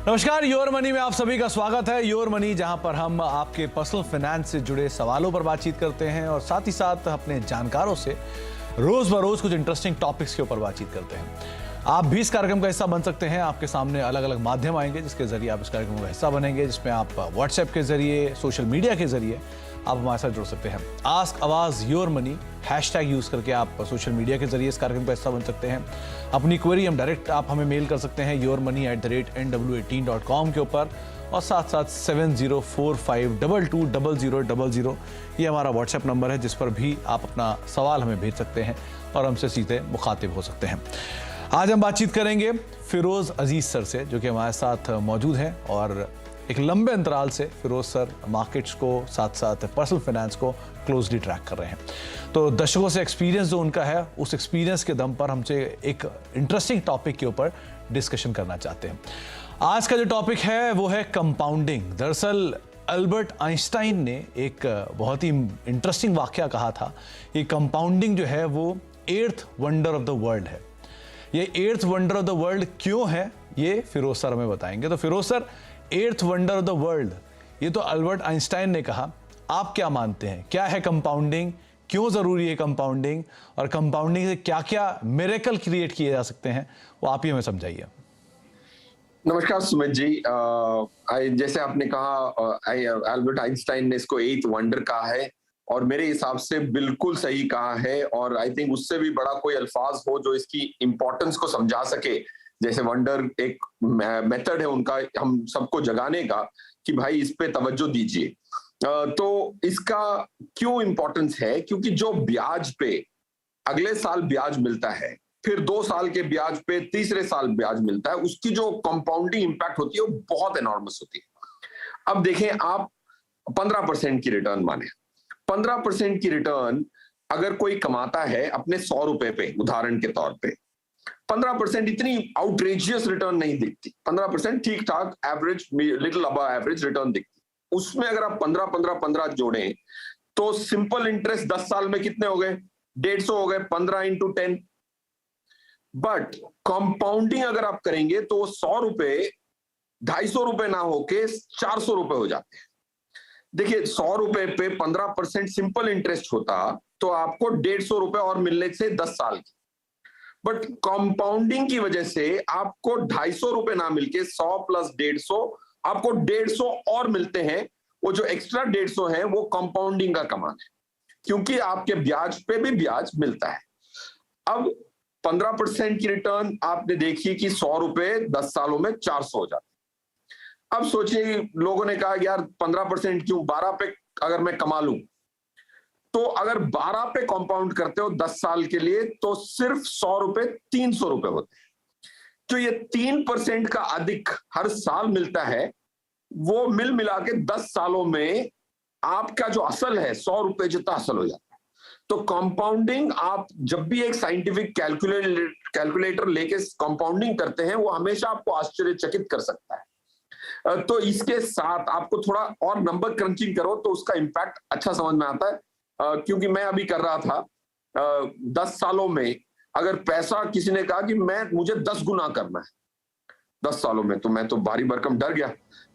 नमस्कार, your money में आप सभी का स्वागत है। योर मनी, जहां पर हम आपके पर्सनल फाइनेंस से जुड़े सवालों पर बातचीत करते हैं और साथ ही साथ अपने जानकारों से रोज बरोज कुछ इंटरेस्टिंग टॉपिक्स के ऊपर बातचीत करते हैं। आप भी इस कार्यक्रम का हिस्सा बन सकते हैं। आपके सामने अलग अलग माध्यम आएंगे जिसके जरिए आप इस कार्यक्रम का हिस्सा बनेंगे, जिसमें आप व्हाट्सएप के जरिए, सोशल मीडिया के जरिए आप हमारे साथ जुड़ सकते हैं। आस्क आवाज योर मनी हैशटैग यूज करके आप सोशल मीडिया के जरिए इस कार्यक्रम का हिस्सा बन सकते हैं। अपनी क्वेरी हम डायरेक्ट आप हमें मेल कर सकते हैं yourmoney@nw18.com के ऊपर, और साथ साथ 7045220000 ये हमारा व्हाट्सएप नंबर है, जिस पर भी आप अपना सवाल हमें भेज सकते हैं और हमसे सीधे मुखातिब हो सकते हैं। आज हम बातचीत करेंगे फिरोज अजीज सर से, जो कि हमारे साथ मौजूद हैं और एक लंबे अंतराल से फिरोज सर मार्केट्स को साथ साथ पर्सनल फाइनेंस को क्लोजली ट्रैक कर रहे हैं। तो दशकों से एक्सपीरियंस जो उनका है, उस एक्सपीरियंस के दम पर हमसे एक इंटरेस्टिंग टॉपिक के ऊपर डिस्कशन करना चाहते हैं। आज का जो टॉपिक है वो है कंपाउंडिंग। दरअसल अल्बर्ट आइंस्टाइन ने एक बहुत ही इंटरेस्टिंग वाकया कहा था कि कंपाउंडिंग जो है वो 8th wonder of the world है। ये 8th wonder of the world क्यों है, ये फिरोज सर हमें बताएंगे। तो Firoz sir, 8th wonder of the world, ये तो अल्बर्ट आइंस्टाइन ने कहा, आप क्या मानते हैं? क्या है कंपाउंडिंग, क्यों जरूरी है कंपाउंडिंग, और कंपाउंडिंग से क्या क्या मिरेकल क्रिएट किए जा सकते हैं, वो आप ही हमें समझाइए। नमस्कार सुमित जी। जैसे आपने कहा, अल्बर्ट आइंस्टाइन ने इसको 8th वंडर कहा है और मेरे हिसाब से बिल्कुल सही कहा है। और आई थिंक उससे भी बड़ा कोई अल्फाज हो जो इसकी इंपॉर्टेंस को समझा सके। जैसे वंडर एक मेथड है उनका हम सबको जगाने का कि भाई इस पे तवज्जो दीजिए। तो इसका क्यों इंपॉर्टेंस है? क्योंकि जो ब्याज पे अगले साल ब्याज मिलता है, फिर 2 साल के ब्याज पे तीसरे साल ब्याज मिलता है, उसकी जो कंपाउंडिंग इंपैक्ट होती है वो बहुत एनॉर्मस होती है। अब देखें, आप 15% की रिटर्न माने, 15% की रिटर्न अगर कोई कमाता है अपने 100 रुपए पे, उदाहरण के तौर पे 15% इतनी आउटरेजियस रिटर्न नहीं दिखती। 15% ठीक ठाक average, little above average return दिखती। उसमें अगर आप 15 जोड़ें तो सिंपल इंटरेस्ट 10 साल में कितने हो गए? 150 हो गए, 15 × 10। बट कंपाउंडिंग अगर आप करेंगे तो 100 रुपए 250 रुपए ना होके 400 रुपए हो जाते हैं। देखिए, 100 रुपए पे 15% सिंपल इंटरेस्ट होता तो आपको 150 रुपए और मिलने से 10 साल की। बट कंपाउंडिंग की वजह से आपको 250 रुपए ना मिलके 100 + 150, आपको 150 और मिलते हैं। वो जो एक्स्ट्रा 150 है वो कंपाउंडिंग का कमाल है, क्योंकि आपके ब्याज पे भी ब्याज मिलता है। अब 15% की रिटर्न आपने देखी कि 100 रुपए 10 सालों में 400 हो जाते। अब सोचिए, लोगों ने कहा यार 15% क्यों, 12 पे अगर मैं कमा लूं, तो अगर 12 पे कंपाउंड करते हो 10 साल के लिए तो सिर्फ 100 रुपए 300 रुपए होते हैं। तो ये 3% का अधिक हर साल मिलता है, वो मिल मिला के 10 सालों में आपका जो असल है 100 रुपए जितना असल हो जाता है। तो कंपाउंडिंग, आप जब भी एक साइंटिफिक कैलकुलेटर लेके कंपाउंडिंग करते हैं, वो हमेशा आपको आश्चर्यचकित कर सकता है। तो इसके साथ आपको थोड़ा और नंबर क्रंचिंग करो तो उसका इंपैक्ट अच्छा समझ में आता है। क्योंकि मैं अभी कर रहा था 10 सालों में, अगर पैसा किसी ने कहा कि मुझे 10 गुना करना है 10 सालों में, तो मैं तो भारी भरकम डर गया।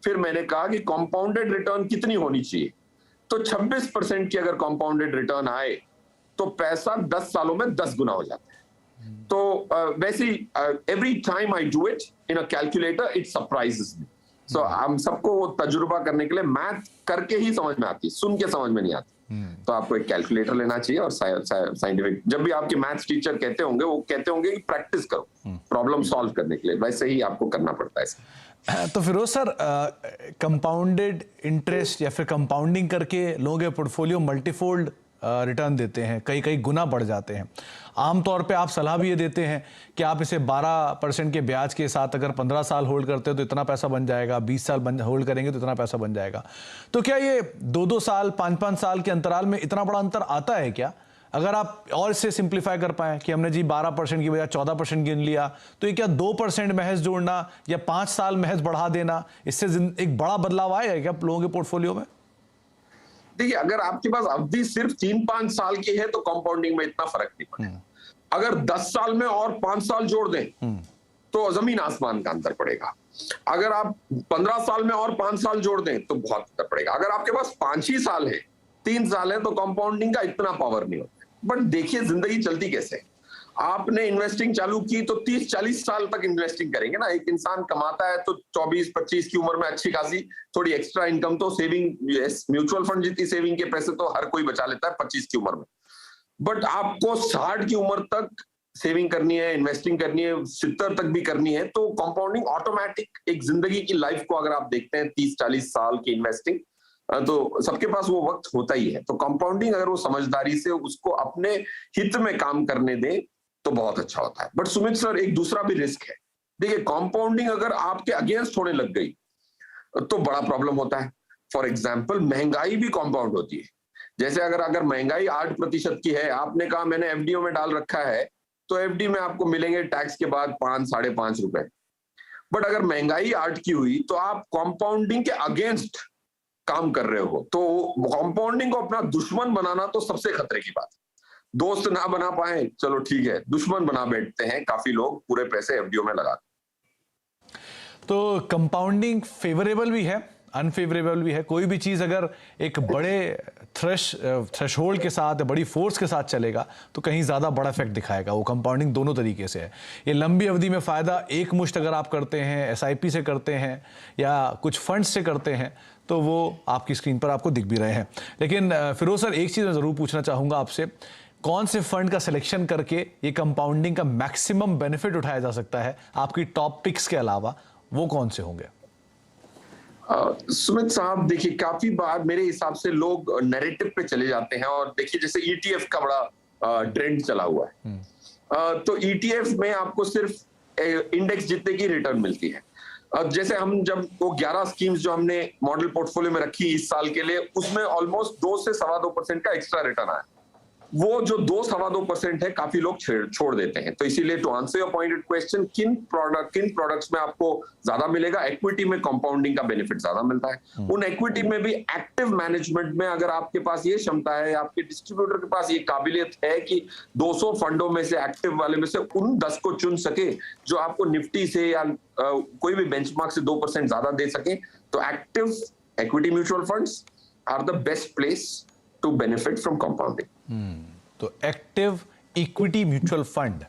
फिर मैंने कहा कि कंपाउंडेड रिटर्न कितनी होनी चाहिए, तो 26% की अगर कंपाउंडेड रिटर्न आए तो पैसा 10 सालों में 10 गुना हो जाता है। तो वैसे every time I do it in a calculator, it surprises me. So हम सबको वो तजुर्बा करने के लिए मैथ करके ही समझ में आती, सुन के समझ में नहीं आती। तो आपको एक कैलकुलेटर लेना चाहिए और साइंटिफिक, जब भी आपके मैथ्स टीचर कहते होंगे, वो कहते होंगे कि प्रैक्टिस करो प्रॉब्लम सॉल्व करने के लिए, वैसे ही आपको करना पड़ता है। तो फिरोज सर, कंपाउंडेड इंटरेस्ट या फिर कंपाउंडिंग करके लोगों के पोर्टफोलियो मल्टीफोल्ड रिटर्न देते हैं, कई कई गुना बढ़ जाते हैं। आमतौर पे आप सलाह भी ये देते हैं कि आप इसे 12% के ब्याज के साथ अगर 15 साल होल्ड करते हो तो इतना पैसा बन जाएगा, 20 साल होल्ड करेंगे तो इतना पैसा बन जाएगा। तो क्या ये 2-2 साल 5-5 साल के अंतराल में इतना बड़ा अंतर आता है क्या? अगर आप और इसे सिंप्लीफाई कर पाए कि हमने जी 12% की बजाय 14% गिन लिया, तो ये क्या 2% महज जोड़ना या 5 साल महज बढ़ा देना, इससे एक बड़ा बदलाव आएगा क्या लोगों के पोर्टफोलियो में? देखिए, अगर आपके पास अवधि सिर्फ 3-5 साल की है तो कंपाउंडिंग में इतना फर्क नहीं पड़ेगा। अगर 10 साल में और 5 साल जोड़ दें तो जमीन आसमान का अंतर पड़ेगा। अगर आप 15 साल में और 5 साल जोड़ दें तो बहुत अंतर पड़ेगा। अगर आपके पास 5 ही साल है, 3 साल है, तो कंपाउंडिंग का इतना पावर नहीं होता। बट देखिए जिंदगी चलती कैसे है। आपने इन्वेस्टिंग चालू की तो 30-40 साल तक इन्वेस्टिंग करेंगे ना। एक इंसान कमाता है तो 24-25 की उम्र में अच्छी खासी थोड़ी एक्स्ट्रा इनकम तो सेविंग, म्यूचुअल फंड जितनी सेविंग के पैसे तो हर कोई बचा लेता है 25 की उम्र में। बट आपको 60 की उम्र तक सेविंग करनी है, इन्वेस्टिंग करनी है, 70 तक भी करनी है, तो कंपाउंडिंग ऑटोमेटिक एक जिंदगी की लाइफ को अगर आप देखते हैं 30-40 साल की इन्वेस्टिंग, तो सबके पास वो वक्त होता ही है। तो कंपाउंडिंग अगर वो समझदारी से उसको अपने हित में काम करने दे तो बहुत अच्छा होता है। बट सुमित सर, एक दूसरा भी रिस्क है। देखिए, कंपाउंडिंग अगर आपके अगेंस्ट होने लग गई तो बड़ा प्रॉब्लम होता है। फॉर एग्जाम्पल, महंगाई भी कंपाउंड होती है। जैसे अगर महंगाई 8% की है, आपने कहा मैंने एफडीओ में डाल रखा है, तो एफडी में आपको मिलेंगे टैक्स के बाद 5-5.5 रुपए। बट अगर महंगाई 8 की हुई तो आप कंपाउंडिंग के अगेंस्ट काम कर रहे हो। तो कंपाउंडिंग को अपना दुश्मन बनाना तो सबसे खतरे की बात है। दोस्त ना बना पाए, चलो ठीक है, दुश्मन बना बैठते हैं काफी लोग, पूरे पैसे एफडीओ में लगा। तो कंपाउंडिंग फेवरेबल भी है, अनफेवरेबल भी है। कोई भी चीज़ अगर एक बड़े थ्रेशहोल्ड के साथ, बड़ी फोर्स के साथ चलेगा तो कहीं ज़्यादा बड़ा इफेक्ट दिखाएगा। वो कंपाउंडिंग दोनों तरीके से है। ये लंबी अवधि में फ़ायदा एक मुश्त अगर आप करते हैं, एसआईपी से करते हैं या कुछ फंड्स से करते हैं, तो वो आपकी स्क्रीन पर आपको दिख भी रहे हैं। लेकिन फिरोज सर, एक चीज़ मैं ज़रूर पूछना चाहूँगा आपसे, कौन से फंड का सिलेक्शन करके ये कंपाउंडिंग का मैक्सिमम बेनिफिट उठाया जा सकता है? आपकी टॉप पिक्स के अलावा वो कौन से होंगे? सुमित साहब, देखिए काफी बार मेरे हिसाब से लोग नैरेटिव पे चले जाते हैं, और देखिए जैसे ईटीएफ का बड़ा ट्रेंड चला हुआ है। तो ईटीएफ में आपको सिर्फ इंडेक्स जितने की रिटर्न मिलती है। अब जैसे हम जब वो 11 स्कीम्स जो हमने मॉडल पोर्टफोलियो में रखी इस साल के लिए, उसमें ऑलमोस्ट 2 से 2.25% का एक्स्ट्रा रिटर्न आया। वो जो 2-2.5% है, काफी लोग छोड़ देते हैं। तो इसीलिए to answer your pointed question, किन प्रोडक्ट्स में आपको ज्यादा मिलेगा? इक्विटी में कंपाउंडिंग का बेनिफिट ज्यादा मिलता है। उन इक्विटी में भी एक्टिव मैनेजमेंट में अगर आपके पास ये क्षमता है, आपके डिस्ट्रीब्यूटर के पास ये काबिलियत है कि 200 फंडों में से, एक्टिव वाले में से उन 10 को चुन सके जो आपको निफ्टी से या कोई भी बेंचमार्क से 2% ज्यादा दे सके, तो active equity mutual funds are the best place to benefit from compounding. तो एक्टिव इक्विटी म्यूचुअल फंड,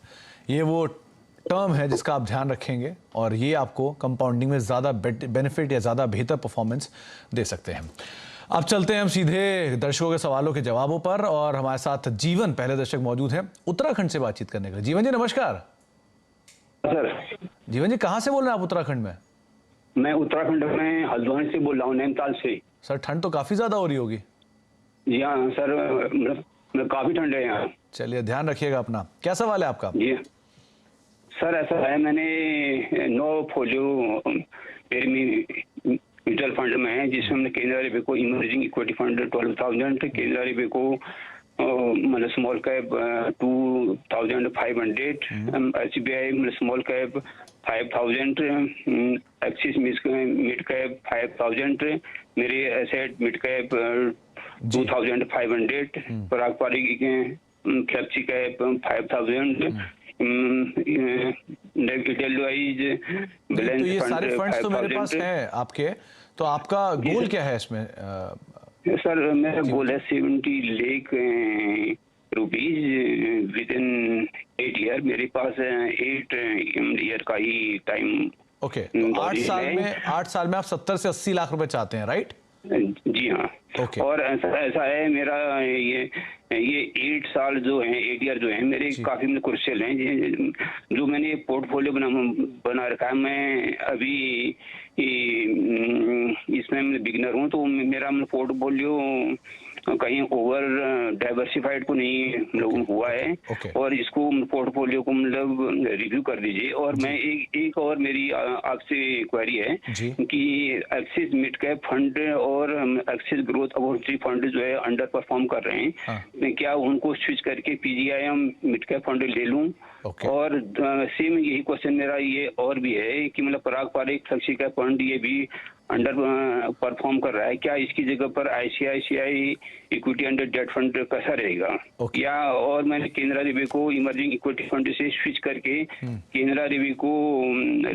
ये वो टर्म है जिसका आप ध्यान रखेंगे, और ये आपको कंपाउंडिंग में ज़्यादा बेनिफिट या ज़्यादा बेहतर परफॉर्मेंस दे सकते हैं। अब चलते हैं हम सीधे दर्शकों के सवालों के जवाबों पर, और हमारे साथ जीवन, पहले दर्शक मौजूद हैं उत्तराखंड से बातचीत करने के लिए। जीवन जी नमस्कार। सर, जीवन जी कहाँ से बोल रहे हैं आप उत्तराखंड में? मैं उत्तराखंड में हल्द्वानी से बोल रहा हूँ, नैनीताल से। सर, ठंड तो काफ़ी ज़्यादा हो रही होगी। जी हाँ सर, मतलब काफी ठंड है यहाँ। चलिए, ध्यान रखिएगा अपना। क्या सवाल है आपका? जी सर, ऐसा है, मैंने 9 फोलियो मेरे म्यूचुअल फंड में है, जिसमें हमने केंद्रीय बेको इमर्जिंग इक्विटी फंड 12,000, केंद्रीय बेको मतलब स्मॉल कैप 2,500, एसबीआई मतलब small cap 5,000, axis mid cap 5,000, मेरे एसेट मिड कैप 2,500, पराग पारी फ्लेक्सी कैप 5,000, तो ये सारे फंड्स तो मेरे पास हैं आपके, तो आपका गोल क्या है इसमें? सर, मेरा गोल है 70 lakh rupees with in 8 year. मेरे पास 8 ईयर का ही टाइम। ओके, तो 8 साल में आप 70 से 80 लाख रुपए चाहते हैं, राइट? जी हाँ। Okay. और ऐसा है, मेरा ये 8 साल जो है, 8 ईयर जो है मेरे काफी क्रुशियल हैं। जो मैंने पोर्टफोलियो बना रखा है, मैं अभी इसमें मैं बिगिनर हूँ, तो मेरा पोर्टफोलियो कहीं ओवर डाइवर्सिफाइड को नहीं हुआ है। और इसको पोर्टफोलियो को मतलब रिव्यू कर दीजिए। और मैं एक और मेरी आपसे क्वेरी है कि एक्सिस मिड कैप फंड और एक्सिस ग्रोथ अपॉर्चुनिटी फंड जो है अंडर परफॉर्म कर रहे हैं, मैं क्या उनको स्विच करके पीजीआईएम मिड कैप फंड ले लूं? और सेम यही क्वेश्चन मेरा ये और भी है कि मतलब पराग पारिक फ्लेक्सी कैप फंड ये भी अंडर परफॉर्म कर रहा है, क्या इसकी जगह पर ICICI equity under debt fund कैसा रहेगा? या और मैंने केनरा रिवी को इमर्जिंग इक्विटी फंड से स्विच करके केनरा रिवी को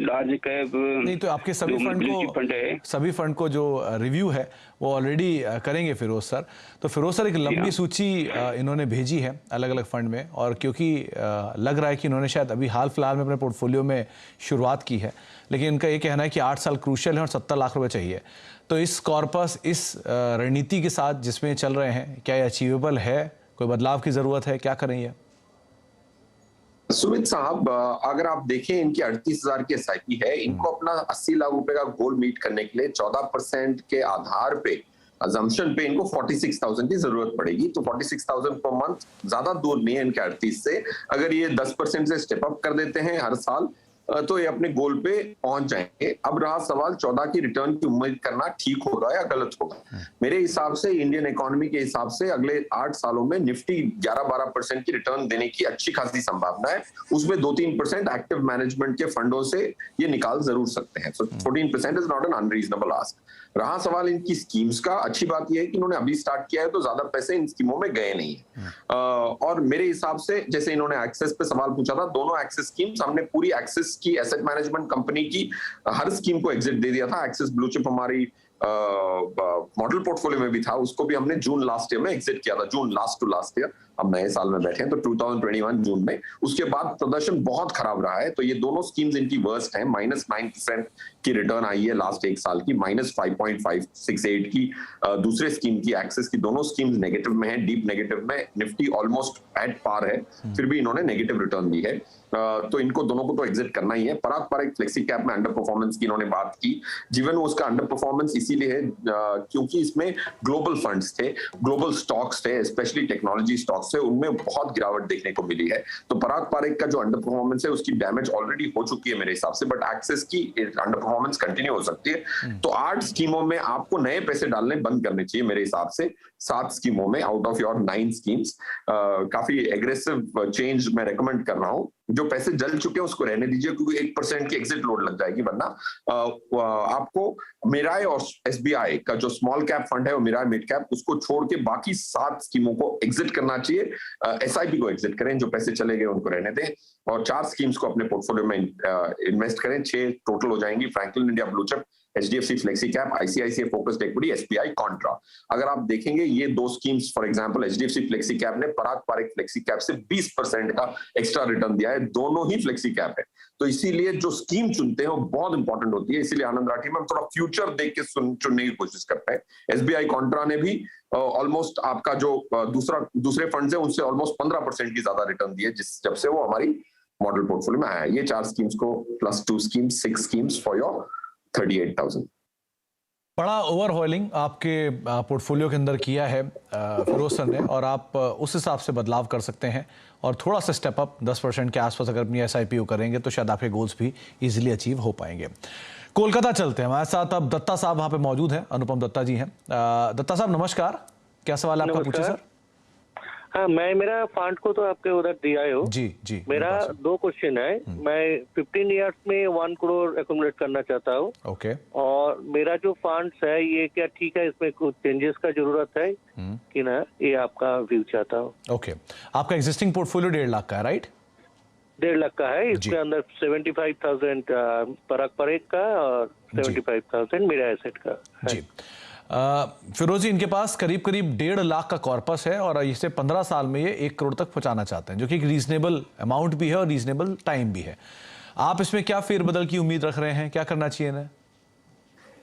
लार्ज कैप नहीं, तो आपके सभी फंड को जो रिव्यू है वो ऑलरेडी करेंगे फिरोज सर। तो फिरोज सर, एक लंबी सूची इन्होंने भेजी है अलग अलग फंड में, और क्योंकि लग रहा है कि इन्होंने शायद अभी हाल फिलहाल में अपने पोर्टफोलियो में शुरुआत की है, लेकिन इनका ये कहना है कि 8 साल क्रूशियल है और 70 लाख रुपए चाहिए। तो इस कॉर्पस, इस रणनीति के साथ जिसमें चल रहे हैं, क्या ये अचीवेबल है? कोई बदलाव की जरूरत है? क्या करें ये? सुमित साहब, अगर आप देखें इनकी 38,000 की एसआईपी है, इनको अपना 80 लाख रुपए का गोल मीट करने के लिए 14% के आधार पे, अजम्पशन पे इनको 46,000 की जरूरत पड़ेगी। तो 46,000 पर मंथ ज्यादा दूर नहीं है इनके 38 से। अगर ये 10% से स्टेप अप कर देते हैं हर साल तो ये अपने गोल पे पहुंच जाएंगे। अब रहा सवाल 14 की रिटर्न की उम्मीद करना ठीक होगा या गलत होगा। मेरे हिसाब से, इंडियन इकोनॉमी के हिसाब से, अगले 8 सालों में निफ्टी 11-12% की रिटर्न देने की अच्छी खासी संभावना है। उसमें 2-3% एक्टिव मैनेजमेंट के फंडों से ये निकाल जरूर सकते हैं। सो 14% is not an unreasonable ask. रहा सवाल इनकी स्कीम्स का, अच्छी बात यह है कि इन्होंने अभी स्टार्ट किया है तो ज्यादा पैसे इन स्कीमों में गए नहीं है। और मेरे हिसाब से, जैसे इन्होंने एक्सेस पे सवाल पूछा था, दोनों एक्सेस स्कीम्स, हमने पूरी एक्सेस की एसेट मैनेजमेंट कंपनी की हर स्कीम को एग्जिट दे दिया था। एक्सेस ब्लू चिप हमारी मॉडल पोर्टफोलियो में भी था, उसको भी हमने जून लास्ट ईयर में एग्जिट किया था, जून लास्ट टू लास्ट ईयर। अब नए साल में बैठे हैं तो 2021 जून में। उसके बाद प्रदर्शन बहुत खराब रहा है। तो ये दोनों स्कीम्स इनकी वर्स्ट हैं। -9% की रिटर्न आई है लास्ट एक साल की, -5.568 की दूसरे स्कीम की, एक्सेस की। दोनों स्कीम्स नेगेटिव में है, डीप नेगेटिव में। निफ्टी ऑलमोस्ट एट पार है, फिर भी इन्होंने नेगेटिव रिटर्न दी है। तो इनको दोनों को तो एग्जिट करना ही है। पराग पारेख फ्लेक्सी कैप में अंडर परफॉर्मेंस की इन्होंने बात की। जीवन उसका अंडर परफॉर्मेंस इसीलिए है क्योंकि इसमें ग्लोबल फंड्स थे, ग्लोबल स्टॉक्स थे, स्पेशली टेक्नोलॉजी स्टॉक्स थे, उनमें बहुत गिरावट देखने को मिली है। तो पराग पारेख का जो अंडर परफॉर्मेंस है उसकी डैमेज ऑलरेडी हो चुकी है मेरे हिसाब से, बट एक्सेस की अंडर परफॉर्मेंस कंटिन्यू हो सकती है। तो 8 स्कीमों में आपको नए पैसे डालने बंद करने चाहिए मेरे हिसाब से। 7 स्कीमों में आउट ऑफ योर 9 स्कीम्स काफी एग्रेसिव चेंज मैं रेकमेंड कर रहा हूं। जो पैसे जल चुके हैं उसको रहने दीजिए, क्योंकि 1% की एग्जिट लोड लग जाएगी, वरना आपको मिराय और एसबीआई का जो स्मॉल कैप फंड है और मिराय मिड कैप, उसको छोड़ के बाकी 7 स्कीमों को एग्जिट करना चाहिए। एसआईपी को एग्जिट करें, जो पैसे चले गए उनको रहने दें, और 4 स्कीम्स को अपने पोर्टफोलियो में इन्वेस्ट करें। 6 टोटल हो जाएंगी: Franklin India blue chip, HDFC flexi cap, ICICI focused equity, SBI Contra. अगर आप देखेंगे ये 2 schemes, for example HDFC flexi cap ने पराग पारेख फ्लेक्सी कैप से 20% का एक्स्ट्रा रिटर्न दिया है। दोनों ही फ्लेक्सी कैप है। तो इसीलिए जो स्कीम चुनते हैं वो बहुत इंपॉर्टेंट होती है। इसीलिए आनंद राठी में हम थोड़ा फ्यूचर देख के चुनने की कोशिश करते हैं। एसबीआई कॉन्ट्रा ने भी ऑलमोस्ट आपका जो दूसरे फंड है उनसे ऑलमोस्ट 15% की ज्यादा रिटर्न दी है जब से वो हमारी मॉडल पोर्टफोलियो में आया है। ये 4 स्कीम्स को plus 2 schemes, 6 schemes for your 38,000। बड़ा ओवरहॉलिंग आपके पोर्टफोलियो के अंदर किया है फिरोज सर ने, और आप उस हिसाब से बदलाव कर सकते हैं और थोड़ा सा स्टेप अप 10% के आसपास अगर अपनी एसआईपी करेंगे तो शायद आपके गोल्स भी इजीली अचीव हो पाएंगे। कोलकाता चलते हैं, हमारे साथ अब दत्ता साहब वहाँ पे मौजूद हैं, अनुपम दत्ता जी हैं। दत्ता साहब नमस्कार, क्या सवाल है आपका? पूछिए सर। हाँ, मेरा फंड को तो आपके उधर दिया हो। जी जी। मेरा 2 क्वेश्चन है। मैं 15 इयर्स में 1 करोड़ एकोमोडेट करना चाहता हूँ। ओके। और मेरा जो फंड्स है ये क्या ठीक है, इसमें कुछ चेंजेस का जरूरत है कि ना, ये आपका व्यू चाहता हूँ। ओके, आपका एग्जिस्टिंग पोर्टफोलियो 1.5 लाख का है, राइट? 1.5 लाख का है। इसके अंदर 75,000 पराग पारेख का और 75,000 मेरा एसेट का है। जी। फिरोज जी, इनके पास करीब 1.5 लाख का कॉर्पस है और इसे 15 साल में ये 1 करोड़ तक पहुंचाना चाहते हैं, जो कि एक रीजनेबल अमाउंट भी है और रीजनेबल टाइम भी है। आप इसमें क्या फेरबदल की उम्मीद रख रहे हैं? क्या करना चाहिए इन्हें?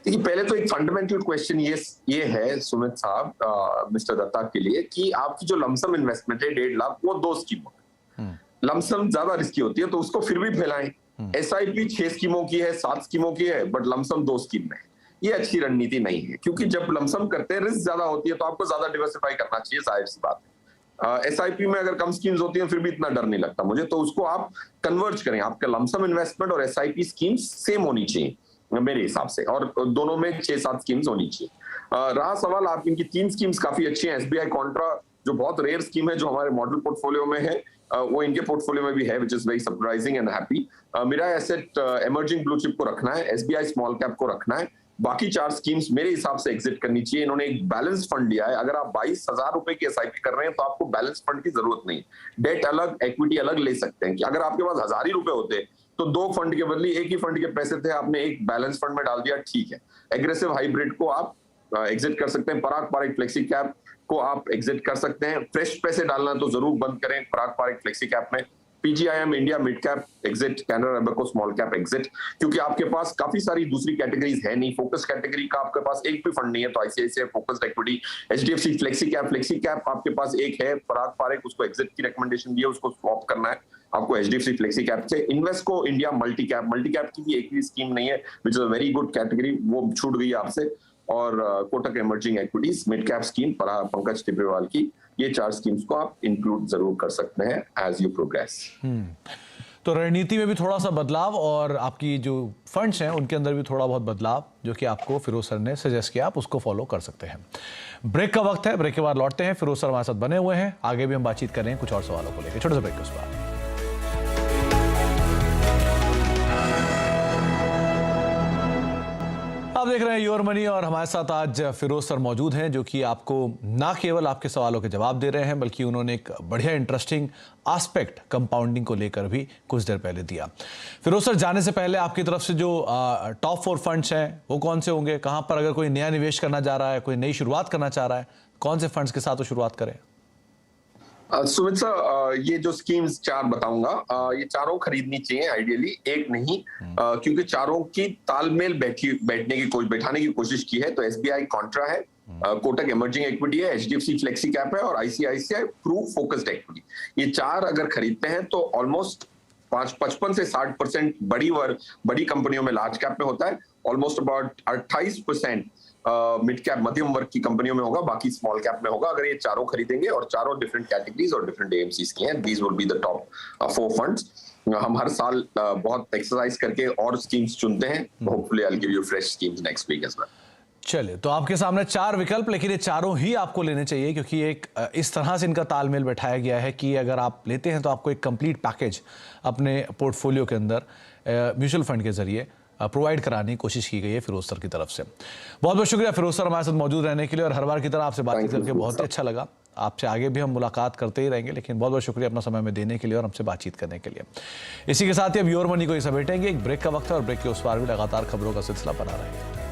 देखिए, पहले तो एक फंडामेंटल क्वेश्चन ये है सुमित साहब, मिस्टर दत्ता के लिए, कि आपकी जो लमसम इन्वेस्टमेंट है 1.5 लाख, वो 2 स्कीमों में, लमसम ज्यादा रिस्की होती है तो उसको फिर भी फैलाएं। एसआईपी 6 स्कीमों की है, 7 स्कीमों की है, बट लमसम 2 स्कीम में है। ये अच्छी रणनीति नहीं है, क्योंकि जब लमसम करते हैं रिस्क ज्यादा होती है, तो आपको ज्यादा डिवर्सिफाई करना चाहिए, जाहिर सी बात है। एसआईपी में अगर कम स्कीम्स होती हैं फिर भी इतना डर नहीं लगता मुझे, तो उसको आप कन्वर्ज करें। आपका लमसम इन्वेस्टमेंट और एसआईपी स्कीम्स सेम होनी चाहिए मेरे हिसाब से, और दोनों में 6-7 स्कीम्स होनी चाहिए। रहा सवाल, आप इनकी 3 स्कीम्स काफी अच्छी हैं। एसबीआई कॉन्ट्रा जो बहुत रेयर स्कीम है, जो हमारे मॉडल पोर्टफोलियो में है, वो इनके पोर्टफोलियो में भी है, which is very surprising and happy. मेरा एसेट इमर्जिंग ब्लू चिप को रखना है, एसबीआई स्मॉल कैप को रखना है, बाकी 4 स्कीम्स मेरे हिसाब से एग्जिट करनी चाहिए। इन्होंने एक बैलेंस फंड लिया है। अगर आप 22,000 रुपए की एसआईपी कर रहे हैं तो आपको बैलेंस फंड की जरूरत नहीं। डेट अलग, इक्विटी अलग ले सकते हैं। कि अगर आपके पास 1,000 ही रुपए होते तो 2 फंड के बदले एक ही फंड के पैसे थे, आपने एक बैलेंस फंड में डाल दिया, ठीक है। एग्रेसिव हाइब्रिड को आप एग्जिट कर सकते हैं। पराग पारिक फ्लेक्सी कैप को आप एग्जिट कर सकते हैं। फ्रेश पैसे डालना तो जरूर बंद करें पराग पारिक फ्लेक्सी कैप में। PGIM India mid cap exit, Canara Robeco small cap exit, क्योंकि आपके पास काफी सारी दूसरी कैटेगरीज है नहीं। फोकस कैटेगरी का आपके पास एक भी फंड नहीं है, तो ICICI focused equity, HDFC flexi cap आपके पास एक है, पराग पारिक, उसको एग्जिट की रिकमेंडेशन दी है, उसको स्वैप करना है आपको एचडीएफसी फ्लेक्सी कैप से। इन्वेस्को इंडिया मल्टी कैप की भी एक भी स्कीम नहीं है, which is a very good category, वो छूट गई आपसे। और Kotak emerging equities mid cap scheme Pankaj Tibrewal की, ये 4 स्कीम्स को आप इंक्लूड जरूर कर सकते हैं एज यू प्रोग्रेस। तो रणनीति में भी थोड़ा सा बदलाव और आपकी जो फंड्स हैं उनके अंदर भी थोड़ा बहुत बदलाव, जो कि आपको फिरोज सर ने सजेस्ट किया, आप उसको फॉलो कर सकते हैं। ब्रेक का वक्त है, ब्रेक के बाद लौटते हैं। फिरोज सर हमारे साथ बने हुए हैं, आगे भी हम बातचीत कर रहे हैं कुछ और सवालों को लेकर। छोटे से ब्रेक के उस बाद आप देख रहे हैं योर मनी और हमारे साथ आज फिरोज सर मौजूद हैं, जो कि आपको ना केवल आपके सवालों के जवाब दे रहे हैं, बल्कि उन्होंने एक बढ़िया इंटरेस्टिंग एस्पेक्ट कंपाउंडिंग को लेकर भी कुछ देर पहले दिया। फिरोज सर, जाने से पहले आपकी तरफ से जो टॉप 4 फंड्स हैं वो कौन से होंगे? कहां पर अगर कोई नया निवेश करना चाह रहा है, कोई नई शुरुआत करना चाह रहा है, कौन से फंड्स के साथ वो शुरुआत करें? सुमित सर, ये जो स्कीम्स 4 बताऊंगा, ये चारों खरीदनी चाहिए आइडियली, एक नहीं, क्योंकि चारों की तालमेल बैठाने की कोशिश की है। तो एसबीआई कॉन्ट्रा है, कोटक इमर्जिंग इक्विटी है, एचडीएफसी फ्लेक्सी कैप है और आईसीआईसीआई प्रूव फोकस्ड इक्विटी। ये 4 अगर खरीदते हैं तो ऑलमोस्ट 55 से 60% बड़ी कंपनियों में, लार्ज कैप में होता है, ऑलमोस्ट अबाउट 28% मिड कैप मध्यम वर्ग की कंपनियों में होगा, बाकी स्मॉल कैप में होगा। अगर ये चारों खरीदेंगे, और चारों डिफरेंट कैटेगरीज और डिफरेंट एएमसीज की हैं, these will be the top 4 funds. हम हर साल बहुत एक्सरसाइज करके और स्कीम्स चुनते हैं। Hopefully I will give you fresh schemes next week as well. चलिए, तो आपके सामने 4 विकल्प, लेकिन ये चारों ही आपको लेने चाहिए, क्योंकि एक इस तरह से इनका तालमेल बैठाया गया है कि अगर आप लेते हैं तो आपको एक कंप्लीट पैकेज अपने पोर्टफोलियो के अंदर म्यूचुअल फंड के जरिए प्रोवाइड कराने की कोशिश की गई है फिरोज सर की तरफ से। बहुत बहुत शुक्रिया फिरोज सर हमारे साथ मौजूद रहने के लिए, और हर बार की तरह आपसे बातचीत करके बहुत ही अच्छा लगा। आपसे आगे भी हम मुलाकात करते ही रहेंगे, लेकिन बहुत बहुत शुक्रिया अपना समय में देने के लिए और हमसे बातचीत करने के लिए। इसी के साथ ही अब योर मनी को ही समेटेंगे। एक ब्रेक का वक्त है और ब्रेक के उस पार भी लगातार खबरों का सिलसिला बना रहेगा।